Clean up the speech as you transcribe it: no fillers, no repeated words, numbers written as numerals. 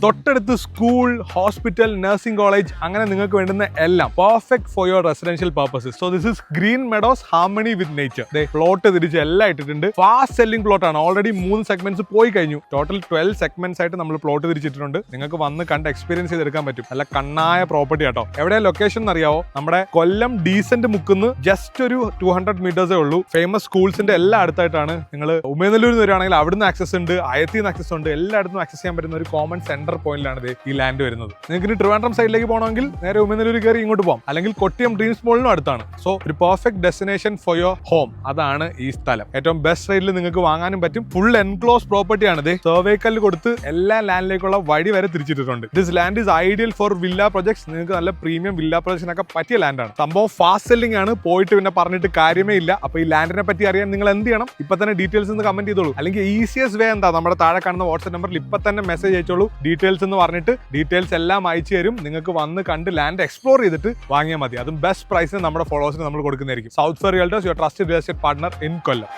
തൊട്ടടുത്ത് school, hospital, nursing college അങ്ങനെ നിങ്ങൾക്ക് വേണ്ടുന്ന എല്ലാം perfect for your residential purposes. So this is green meadows harmony with nature. Plot തിരിച്ച് എല്ലാം ഇട്ടിട്ടുണ്ട്. ഫാസ്റ്റ് സെല്ലിംഗ് പ്ലോട്ട് ആണ്. ഓൾറെഡി 3 സെഗ്മെന്റ്സ് പോയി കഴിഞ്ഞു. ടോട്ടൽ 12 സെഗ്മെന്റ്സ് ആയിട്ട് നമ്മൾ പ്ലോട്ട് തിരിച്ചിട്ടുണ്ട്. നിങ്ങൾക്ക് വന്ന് കണ്ട് എക്സ്പീരിയൻസ് ചെയ്തെടുക്കാൻ പറ്റും. നല്ല കണ്ണായ പ്രോപ്പർട്ടി കേട്ടോ. എവിടെ ലൊക്കേഷൻ എന്നറിയാവോ? നമ്മുടെ കൊല്ലം ഡീസന്റ് മുക്കുന്ന് ജസ്റ്റ് ഒരു 200 മീറ്റേഴ്സേ ഉള്ളൂ. ഫേമസ് സ്കൂൾസിന്റെ എല്ലാം അടുത്തായിട്ടാണ്. നിങ്ങൾ ഉമയനല്ലൂരിൽ നിന്ന് വരികയാണെങ്കിൽ അവിടുന്ന് ആക്സസ് ഉണ്ട്, അയത്തിൽ നിന്ന് ആക്സസ് ഉണ്ട്, എല്ലായിടത്തും ആക്സസ് ചെയ്യാൻ പറ്റുന്ന ഒരു കോമൺ സെന്റർ പോയിന്റിലാണ് ഈ ലാൻഡ് വരുന്നത്. നിങ്ങൾക്ക് ഇനി ട്രിവാൻഡ്രം സൈഡിലേക്ക് പോകണമെങ്കിൽ നേരെ ഉമയനല്ലൂർ കയറി ഇങ്ങോട്ട് പോകാം, അല്ലെങ്കിൽ കൊട്ടിയം ഡ്രീംസ് മോളിനും അടുത്താണ്. സോ ഒരു perfect destination for your home. അതാണ് ഈ സ്ഥലം. ഏറ്റവും ബെസ്റ്റ് റേറ്റിൽ നിങ്ങൾക്ക് വാങ്ങാനും പറ്റും. ഫുൾ എൻക്ലോസ് പ്രോപ്പർട്ടി ആണ്. സർവേ കല്ല് കൊടുത്ത് എല്ലാ ലാൻഡിലേക്കുള്ള വഴി വരെ തിരിച്ചിട്ടുണ്ട്. This land is ideal four villa projects. നിങ്ങൾക്ക് നല്ല പ്രീമിയം വില്ല പ്രൊജക്ട്സിനൊക്കെ പറ്റിയ ലാൻഡാണ്. സംഭവം ഫാസ്റ്റ് സെല്ലിംഗ് ആണ്. പോയിട്ട് പിന്നെ പറഞ്ഞിട്ട് കാര്യമേ ഇല്ല. അപ്പൊ ഈ ലാൻഡിനെ പറ്റി അറിയാൻ നിങ്ങൾ എന്ത് ചെയ്യണം? ഇപ്പൊ തന്നെ ഡീറ്റെയിൽസ് എന്ന് കമന്റ് ചെയ്തോളൂ. അല്ലെങ്കിൽ ഈസിയസ്റ്റ് വേ എന്താ? നമ്മുടെ താഴെ കാണുന്ന വാട്സ്ആപ്പ് നമ്പറിൽ ഇപ്പൊ തന്നെ മെസ്സേജ് അയച്ചോളൂ. ഡീറ്റെയിൽസ് എന്ന് പറഞ്ഞിട്ട് ഡീറ്റെയിൽസ് എല്ലാം അയച്ചു തരും. നിങ്ങൾക്ക് വന്ന് കണ്ട് ലാൻഡ് എക്സ്പ്ലോർ ചെയ്തിട്ട് വാങ്ങിയാൽ മതി. അതും ബെസ്റ്റ് പ്രൈസിന് നമ്മുടെ ഫോളോവേഴ്സിന് നമ്മൾ കൊടുക്കുന്നതായിരിക്കും. South fair realtors, your trusted real estate partner in Kollam.